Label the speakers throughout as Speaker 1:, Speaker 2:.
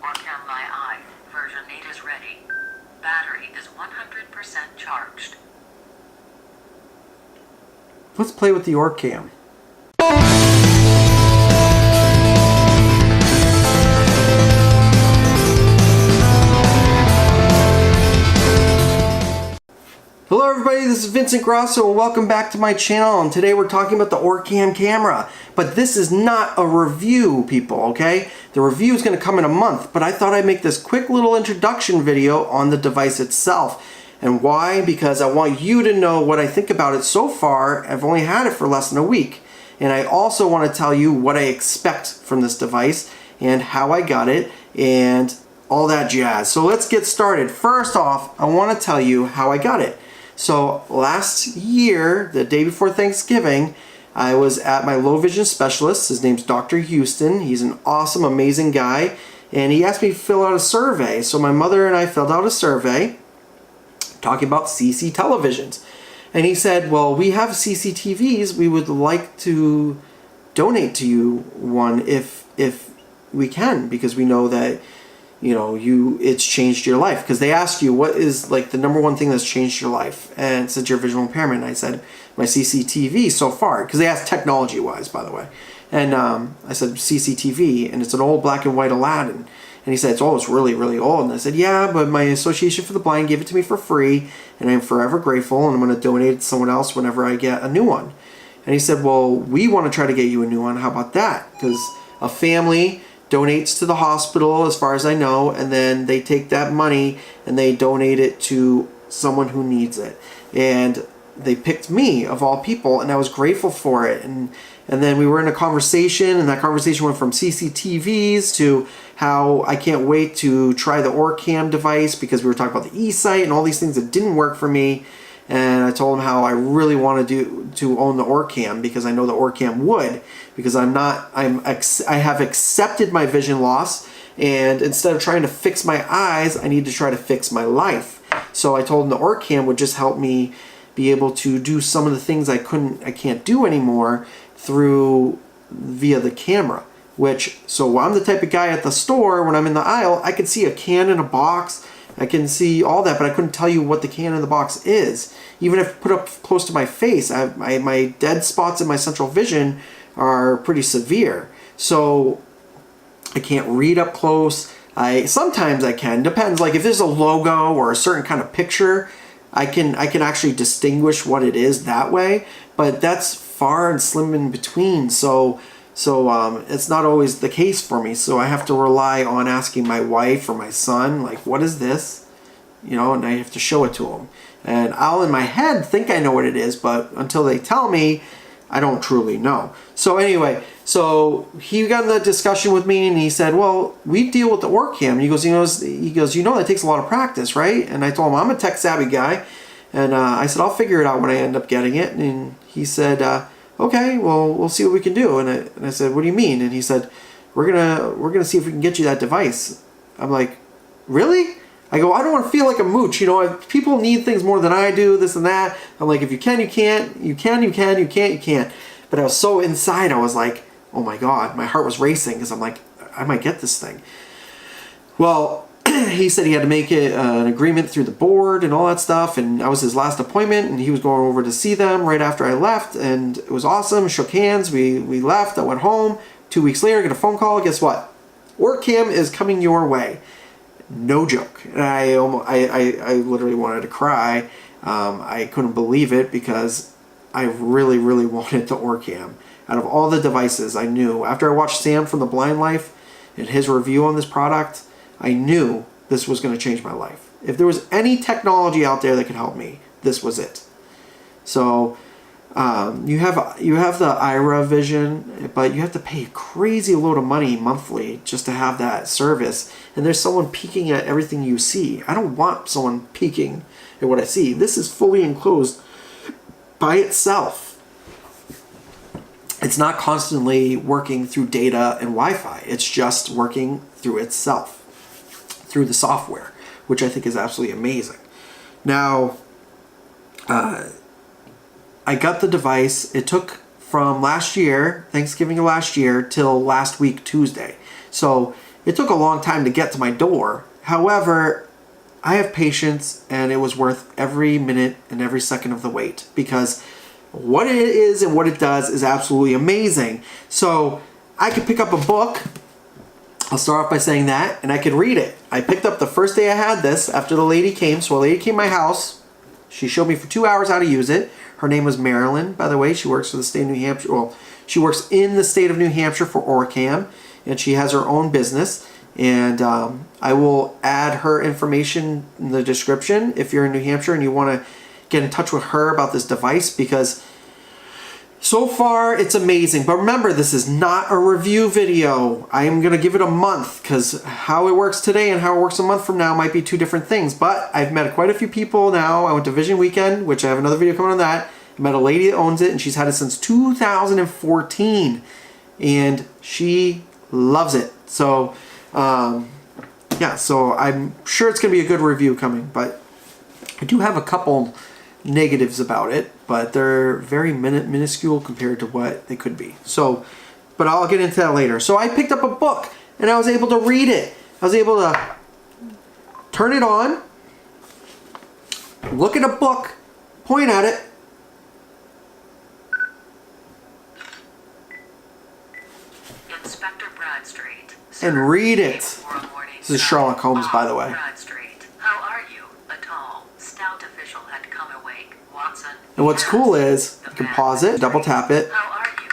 Speaker 1: Orcam Myeyes version 8 is ready. Battery is 100% charged.
Speaker 2: Let's play with the Orcam. Hello everybody, this is Vincent Grosso and welcome back to my channel, and today we're talking about the Orcam camera. But this is not a review, people, okay? The review is going to come in a month, but I thought I'd make this quick little introduction video on the device itself. And why? Because I want you to know what I think about it so far. I've only had it for less than a week. And I also want to tell you what I expect from this device and how I got it and all that jazz. So let's get started. First off, I want to tell you how I got it. So last year, the day before Thanksgiving, I was at my low vision specialist. His name's Dr. Houston. He's an awesome, amazing guy. And he asked me to fill out a survey. So my mother and I filled out a survey talking about CC televisions. And he said, well, we have CCTVs. We would like to donate to you one if we can, because we know that it's changed your life. Because they asked you, what is like the number one thing that's changed your life? And since your visual impairment, I said, my CCTV so far. Because they asked technology wise, by the way. And I said, CCTV, and it's an old black and white Aladdin. And he said, it's really, really old. And I said, yeah, but my Association for the Blind gave it to me for free, and I'm forever grateful, and I'm going to donate it to someone else whenever I get a new one. And he said, well, we want to try to get you a new one. How about that? Because a family donates to the hospital, as far as I know, and then they take that money and they donate it to someone who needs it. And they picked me, of all people, and I was grateful for it. And then we were in a conversation, and that conversation went from CCTVs to how I can't wait to try the Orcam device, because we were talking about the e-sight and all these things that didn't work for me. And I told him how I really want to own the Orcam, because I know the Orcam would, because I have accepted my vision loss, and instead of trying to fix my eyes, I need to try to fix my life. So I told him the Orcam would just help me be able to do some of the things I can't do anymore via the camera. So I'm the type of guy at the store, when I'm in the aisle, I could see a can in a box, I can see all that, but I couldn't tell you what the can in the box is. Even if put up close to my face, my dead spots in my central vision are pretty severe. So I can't read up close. Sometimes I can, depends. Like if there's a logo or a certain kind of picture, I can actually distinguish what it is that way, but that's far and slim in between. So it's not always the case for me. So I have to rely on asking my wife or my son, like, what is this? And I have to show it to them. And I'll in my head think I know what it is, but until they tell me, I don't truly know. So anyway, so he got in the discussion with me, and he said, well, we deal with the Orcam. He goes, that takes a lot of practice, right? And I told him, I'm a tech savvy guy. And I said, I'll figure it out when I end up getting it. And he said, okay, well, we'll see what we can do. And I said, what do you mean? And he said, we're gonna see if we can get you that device. I'm like, really? I go, I don't want to feel like a mooch. People need things more than I do, this and that. I'm like, if you can, you can't. You can, you can. You can't, you can't. But I was so inside, I was like, oh my God, my heart was racing, because I'm like, I might get this thing. Well, he said he had to make an agreement through the board and all that stuff, and I was his last appointment, and he was going over to see them right after I left, and it was awesome. Shook hands, we left, I went home. 2 weeks later, I get a phone call. Guess what? Orcam is coming your way. No joke. And I literally wanted to cry. I couldn't believe it, because I really, really wanted the Orcam. Out of all the devices, I knew, after I watched Sam from The Blind Life and his review on this product, I knew this was going to change my life. If there was any technology out there that could help me, this was it. So you have the IRA vision, but you have to pay a crazy load of money monthly just to have that service. And there's someone peeking at everything you see. I don't want someone peeking at what I see. This is fully enclosed by itself. It's not constantly working through data and Wi-Fi. It's just working through itself, through the software, which I think is absolutely amazing. Now, I got the device. It took from last year, Thanksgiving of last year, till last week, Tuesday. So It took a long time to get to my door. However, I have patience, and it was worth every minute and every second of the wait, because what it is and what it does is absolutely amazing. So I could pick up a book. I'll start off by saying that, and I could read it. I picked up the first day I had this after the lady came. So a lady came to my house. She showed me for 2 hours how to use it. Her name was Marilyn, by the way. She works for the state of New Hampshire. Well, she works in the state of New Hampshire for Orcam, and she has her own business. And I will add her information in the description if you're in New Hampshire and you want to get in touch with her about this device, because so far it's amazing. But remember, this is not a review video. I am going to give it a month, because how it works today and how it works a month from now might be two different things. But I've met quite a few people now. I went to Vision Weekend, which I have another video coming on that. I met a lady that owns it, and she's had it since 2014, and she loves it. So yeah, so I'm sure it's going to be a good review coming, but I do have a couple negatives about it, but they're very minuscule compared to what they could be. So, but I'll get into that later. So I picked up a book, and I was able to read it. I was able to turn it on, look at a book, point at it,
Speaker 1: Inspector Bradstreet,
Speaker 2: and read it. This is Sherlock Holmes, by the way.
Speaker 1: Bradstreet, how are you? A tall, stout official had come awake. Watson.
Speaker 2: And what's cool is you can pause it, double tap it,
Speaker 1: How are you?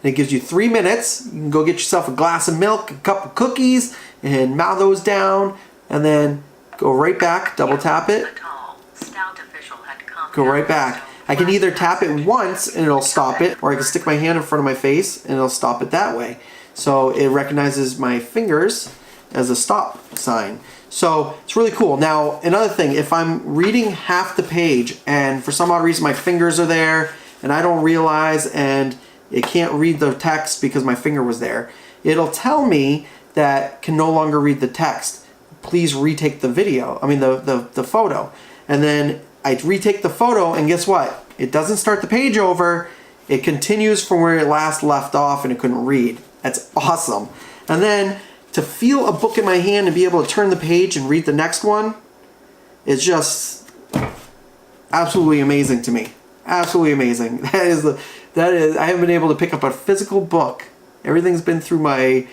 Speaker 2: and it gives you 3 minutes. You can go get yourself a glass of milk, a cup of cookies, and mouth those down, and then go right back, double tap it,
Speaker 1: A tall, stout official had come.
Speaker 2: go right back. I can either tap it once and it'll stop it, or I can stick my hand in front of my face and it'll stop it that way. So it recognizes my fingers as a stop sign. So it's really cool. Now, another thing, if I'm reading half the page and for some odd reason my fingers are there and I don't realize and it can't read the text because my finger was there, it'll tell me that can no longer read the text. Please retake the video, the photo. And then I retake the photo, and guess what? It doesn't start the page over. It continues from where it last left off and it couldn't read. That's awesome. And then to feel a book in my hand and be able to turn the page and read the next one is just absolutely amazing to me. Absolutely amazing. That is I haven't been able to pick up a physical book. Everything's been through my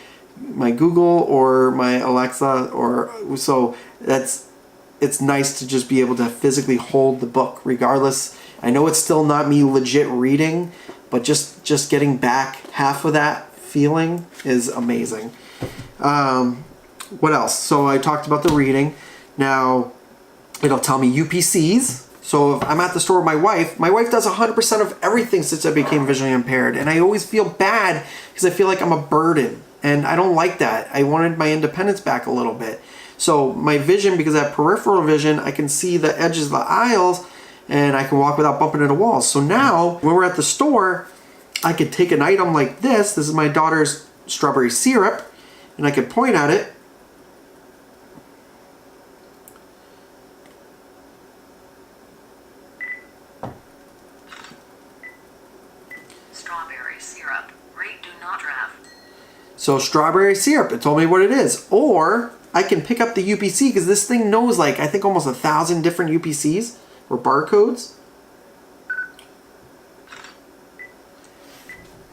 Speaker 2: Google or my Alexa, or so it's nice to just be able to physically hold the book regardless. I know it's still not me legit reading, but just getting back half of that feeling is amazing. What else? So I talked about the reading. Now it'll tell me UPCs. So if I'm at the store with my wife does 100% of everything since I became visually impaired, and I always feel bad because I feel like I'm a burden, and I don't like that. I wanted my independence back a little bit. So my vision, because I have peripheral vision, I can see the edges of the aisles and I can walk without bumping into walls. So now when we're at the store, I could take an item like this. This is my daughter's strawberry syrup, and I could point at it.
Speaker 1: Strawberry syrup. Rate do not draft.
Speaker 2: So strawberry syrup, it told me what it is. Or I can pick up the UPC, because this thing knows like I think almost 1,000 different UPCs or barcodes.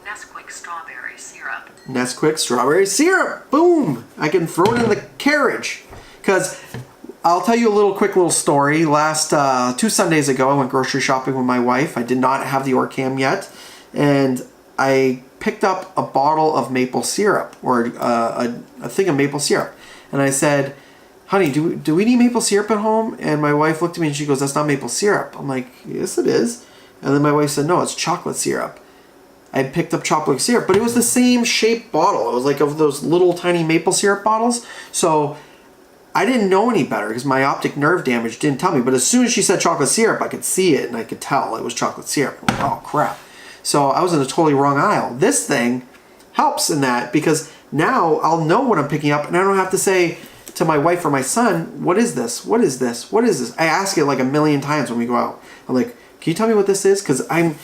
Speaker 1: Nesquik strawberry syrup.
Speaker 2: Nesquik strawberry syrup. Boom! I can throw it in the carriage. Because I'll tell you a quick little story. Last 2 Sundays ago, I went grocery shopping with my wife. I did not have the Orcam yet, and I picked up a bottle of maple syrup, or a thing of maple syrup. And I said, honey, do we need maple syrup at home? And my wife looked at me and she goes, that's not maple syrup. I'm like, yes it is. And then my wife said, no, it's chocolate syrup. I picked up chocolate syrup, but it was the same shaped bottle. It was like of those little tiny maple syrup bottles. So I didn't know any better because my optic nerve damage didn't tell me. But as soon as she said chocolate syrup, I could see it and I could tell it was chocolate syrup. I'm like, oh crap. So I was in a totally wrong aisle. This thing helps in that, because now I'll know what I'm picking up and I don't have to say to my wife or my son, what is this? What is this? What is this? I ask it like 1,000,000 times when we go out. I'm like, can you tell me what this is? Because I'm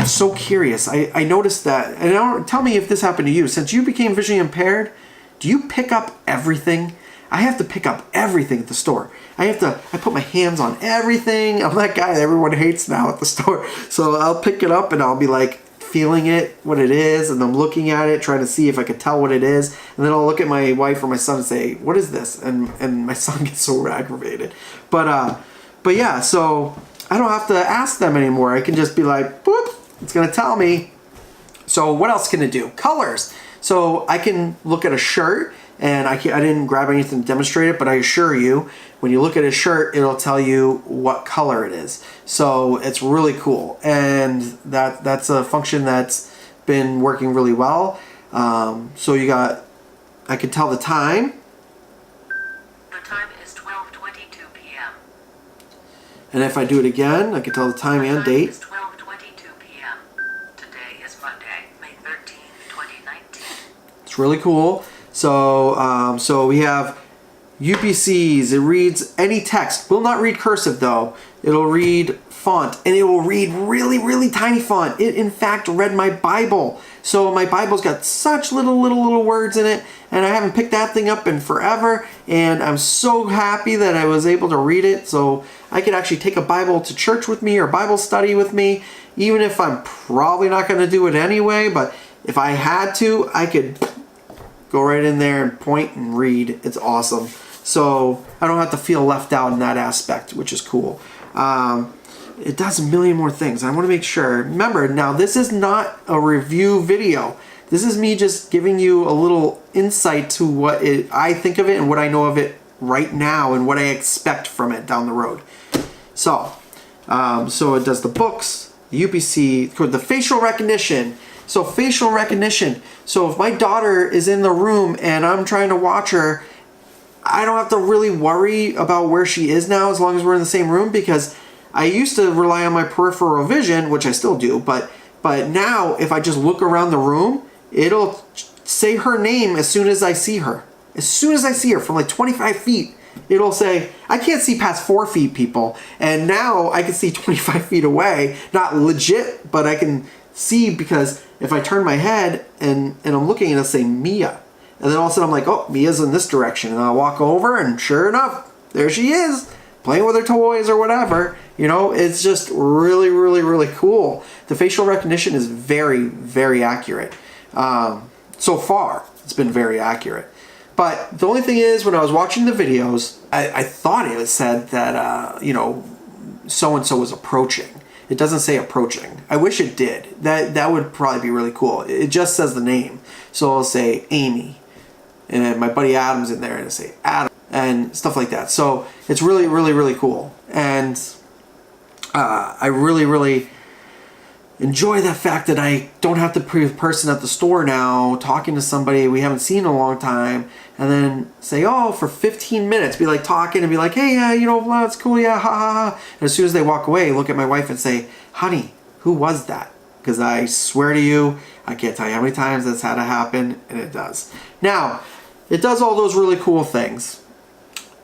Speaker 2: so curious. I noticed that. And tell me if this happened to you. Since you became visually impaired, Do you pick up everything? I have to pick up everything at the store. I put my hands on everything. I'm that guy that everyone hates now at the store. So I'll pick it up and I'll be like feeling it, what it is, and I'm looking at it, trying to see if I can tell what it is. And then I'll look at my wife or my son and say, what is this? And my son gets so aggravated. But yeah, so I don't have to ask them anymore. I can just be like, boop, it's gonna tell me. So what else can it do? Colors. So I can look at a shirt, and I didn't grab anything to demonstrate it, but I assure you, when you look at a shirt, it'll tell you what color it is. So it's really cool, and that's a function that's been working really well. So I can tell the time.
Speaker 1: The time is 12:22 p.m.
Speaker 2: And if I do it again, I can tell the time and date.
Speaker 1: It's 12:22 p.m. Today is Monday, May 13, 2019.
Speaker 2: It's really cool. So we have UPCs. It reads any text. Will not read cursive though. It'll read font, and it will read really, really tiny font. It in fact read my Bible. So my Bible's got such little words in it, and I haven't picked that thing up in forever, and I'm so happy that I was able to read it. So I could actually take a Bible to church with me or Bible study with me, even if I'm probably not going to do it anyway. But if I had to, I could go right in there and point and read. It's awesome. So I don't have to feel left out in that aspect, which is cool. It does a million more things. I want to make sure. Remember, now this is not a review video. This is me just giving you a little insight to what I think of it and what I know of it right now and what I expect from it down the road. So it does the books, the UPC, the facial recognition. So facial recognition. So if my daughter is in the room and I'm trying to watch her, I don't have to really worry about where she is now as long as we're in the same room, because I used to rely on my peripheral vision, which I still do, but now if I just look around the room, it'll say her name as soon as I see her. As soon as I see her from like 25 feet, it'll say, I can't see past 4 feet, people. And now I can see 25 feet away. Not legit, but I can see, because if I turn my head and I'm looking and it'll say Mia. And then all of a sudden I'm like, oh, Mia's in this direction. And I'll walk over and sure enough, there she is, playing with her toys or whatever. You know, it's just really, really, really cool. The facial recognition is very, very accurate. So far, it's been very accurate. But the only thing is, when I was watching the videos, I thought it said that, so-and-so was approaching. It doesn't say approaching. I wish it did. That would probably be really cool. It just says the name. So I'll say Amy. And my buddy Adam's in there, and it'll say Adam. And stuff like that. So it's really, really, really cool. And I really, really enjoy the fact that I don't have to be a person at the store now talking to somebody we haven't seen in a long time, and then say, oh, for 15 minutes, be like talking and be like, hey, that's cool, yeah, ha, ha, ha. And as soon as they walk away, look at my wife and say, honey, who was that? Because I swear to you, I can't tell you how many times that's had to happen, and it does. Now, it does all those really cool things.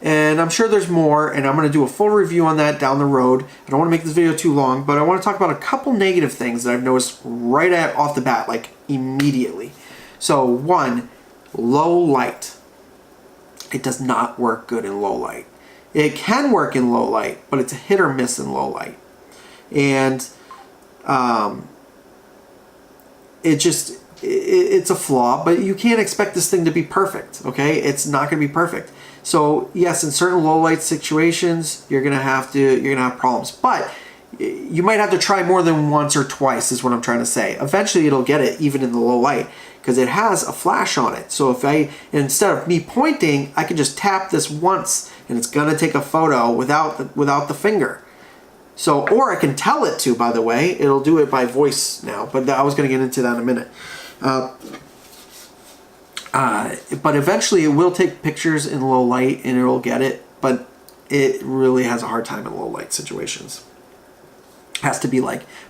Speaker 2: And I'm sure there's more, and I'm going to do a full review on that down the road. I don't want to make this video too long, but I want to talk about a couple negative things that I've noticed right off the bat, like immediately. So one, low light. It does not work good in low light. It can work in low light, but it's a hit or miss in low light. And it's a flaw, but you can't expect this thing to be perfect, okay? It's not going to be perfect. So yes, in certain low light situations, you're gonna have problems, but you might have to try more than once or twice, is what I'm trying to say. Eventually, it'll get it even in the low light, because it has a flash on it. So instead of me pointing, I can just tap this once, and it's gonna take a photo without the finger. So, or I can tell it to. By the way, it'll do it by voice now, but I was gonna get into that in a minute. But eventually it will take pictures in low light and it'll get it, but it really has a hard time in low light situations. Has to be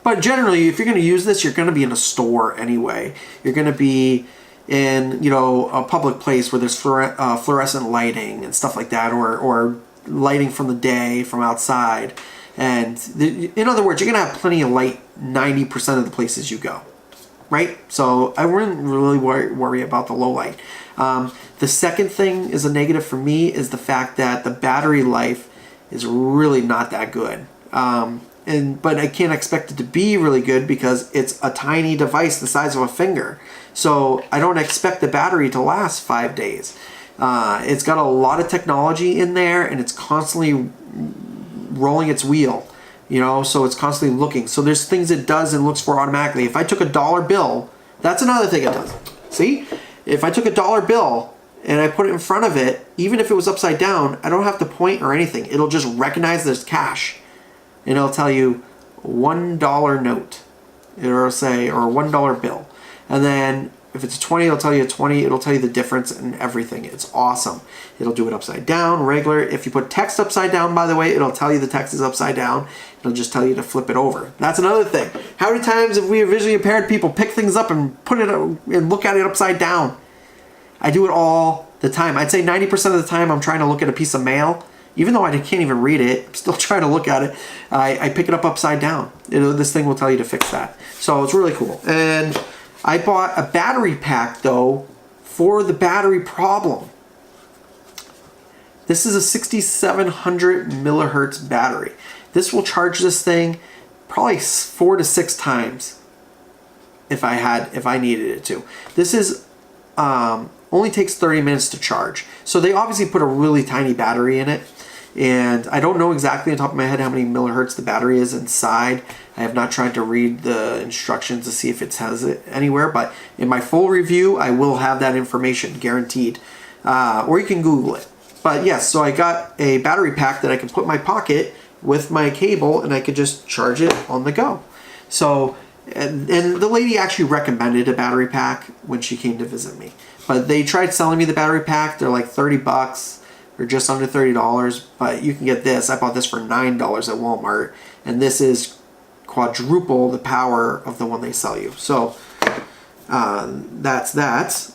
Speaker 2: but generally if you're going to use this, you're going to be in a store anyway. You're going to be in, a public place where there's fluorescent lighting and stuff like that, or lighting from the day from outside. And in other words, you're going to have plenty of light 90% of the places you go. Right? So I wouldn't really worry about the low light. The second thing is a negative for me is the fact that the battery life is really not that good. But I can't expect it to be really good because it's a tiny device the size of a finger. So I don't expect the battery to last 5 days. It's got a lot of technology in there, and it's constantly rolling its wheel, so it's constantly looking. So there's things it does and looks for automatically. If I took a dollar bill, that's another thing it does. See? If I took a dollar bill and I put it in front of it, even if it was upside down, I don't have to point or anything. It'll just recognize there's cash. And it'll tell you $1 note. It'll say, or $1 bill. And then if it's a 20, it'll tell you a 20. It'll tell you the difference and everything. It's awesome. It'll do it upside down, regular. If you put text upside down, by the way, it'll tell you the text is upside down. It'll just tell you to flip it over. That's another thing. How many times have we visually impaired people pick things up and put it and look at it upside down? I do it all the time. I'd say 90% of the time I'm trying to look at a piece of mail. Even though I can't even read it, I'm still trying to look at it. I pick it up upside down. This thing will tell you to fix that. So it's really cool. And I bought a battery pack, though, for the battery problem. This is a 6700 millihertz battery. This will charge this thing probably 4 to 6 times if I needed it to. This is only takes 30 minutes to charge. So they obviously put a really tiny battery in it. And I don't know exactly on top of my head how many millihertz the battery is inside. I have not tried to read the instructions to see if it has it anywhere, but in my full review, I will have that information, guaranteed. Or you can Google it. But yes, so I got a battery pack that I can put in my pocket with my cable, and I could just charge it on the go. So, and the lady actually recommended a battery pack when she came to visit me. But they tried selling me the battery pack. They're like 30 bucks. Or just under $30, but you can get this. I bought this for $9 at Walmart, and this is quadruple the power of the one they sell you. So that's that.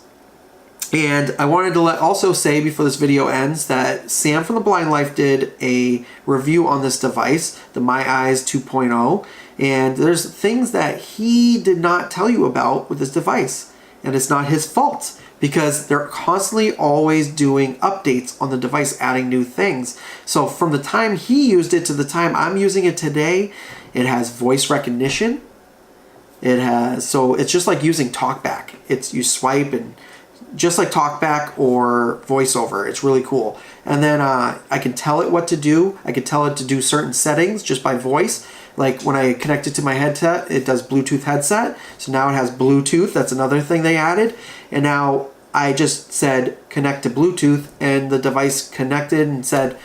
Speaker 2: And I wanted to also say before this video ends that Sam from The Blind Life did a review on this device, the Myeyes 2.0, and there's things that he did not tell you about with this device, and it's not his fault. Because they're constantly always doing updates on the device, adding new things. So from the time he used it to the time I'm using it today, it has voice recognition. So it's just like using TalkBack. You swipe and just like TalkBack or VoiceOver. It's really cool. And then I can tell it what to do. I can tell it to do certain settings just by voice. Like when I connect it to my headset, it does Bluetooth headset. So now it has Bluetooth. That's another thing they added. And now I just said connect to Bluetooth, and the device connected and said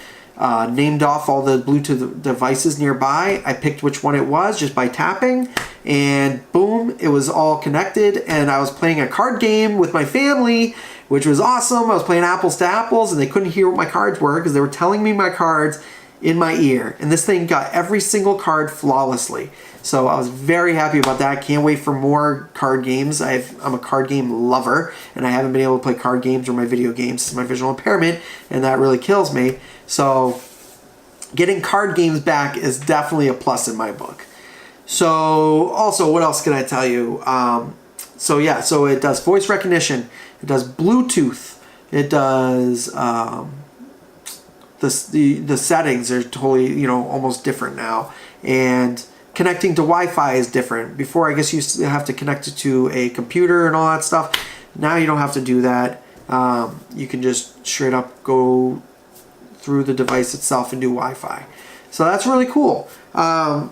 Speaker 2: named off all the Bluetooth devices nearby. I picked which one it was just by tapping, and boom, it was all connected. And I was playing a card game with my family, which was awesome. I was playing apples to apples, and they couldn't hear what my cards were because they were telling me my cards in my ear. And this thing got every single card flawlessly. So I was very happy about that. Can't wait for more card games. I'm a card game lover, and I haven't been able to play card games or my video games since my visual impairment, and that really kills me. So getting card games back is definitely a plus in my book. So also, what else can I tell you? So it does voice recognition. It does Bluetooth. It does the settings are totally almost different now, and connecting to Wi-Fi is different. Before, I guess you used to have to connect it to a computer and all that stuff. Now you don't have to do that. You can just straight up go through the device itself and do Wi-Fi. So that's really cool. And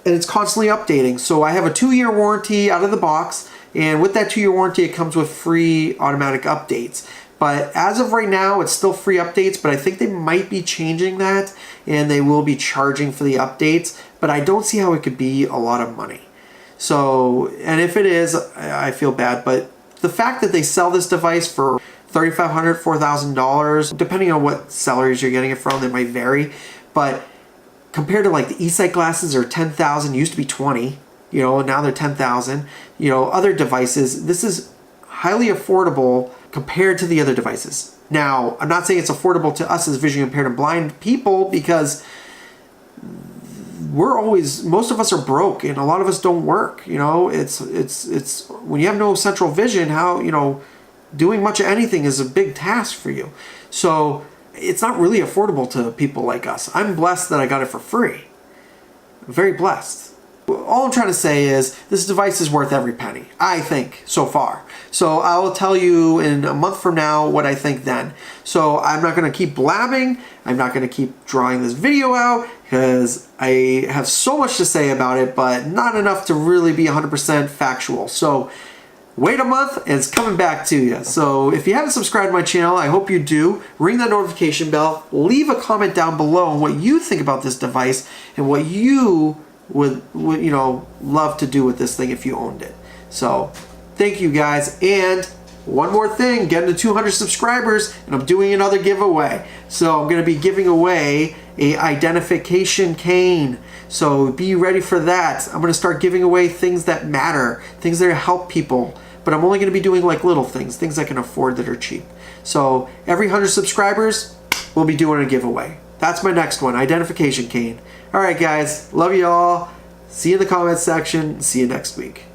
Speaker 2: it's constantly updating. So I have a 2-year warranty out of the box. And with that 2-year warranty, it comes with free automatic updates. But as of right now, it's still free updates, but I think they might be changing that, and they will be charging for the updates, but I don't see how it could be a lot of money. So, and if it is, I feel bad, but the fact that they sell this device for $3,500, $4,000, depending on what sellers you're getting it from, they might vary, but compared to like the eSight glasses are $10,000, used to be $20,000, now they're $10,000, other devices, this is highly affordable compared to the other devices. Now, I'm not saying it's affordable to us as visually impaired and blind people, because most of us are broke and a lot of us don't work. It's when you have no central vision, how doing much of anything is a big task for you. So it's not really affordable to people like us. I'm blessed that I got it for free. I'm very blessed. All I'm trying to say is this device is worth every penny, I think, so far. So I will tell you in a month from now what I think then. So I'm not going to keep blabbing. I'm not going to keep drawing this video out because I have so much to say about it, but not enough to really be 100% factual. So wait a month and it's coming back to you. So if you haven't subscribed to my channel, I hope you do. Ring that notification bell. Leave a comment down below on what you think about this device and what you would you know, love to do with this thing if you owned it. So thank you guys. And one more thing, getting to 200 subscribers and I'm doing another giveaway. So I'm going to be giving away a identification cane. So be ready for that. I'm going to start giving away things that matter, things that help people. But I'm only going to be doing like little things I can afford that are cheap. So every 100 subscribers, we'll be doing a giveaway. That's my next one, identification cane. All right, guys, love you all. See you in the comments section. See you next week.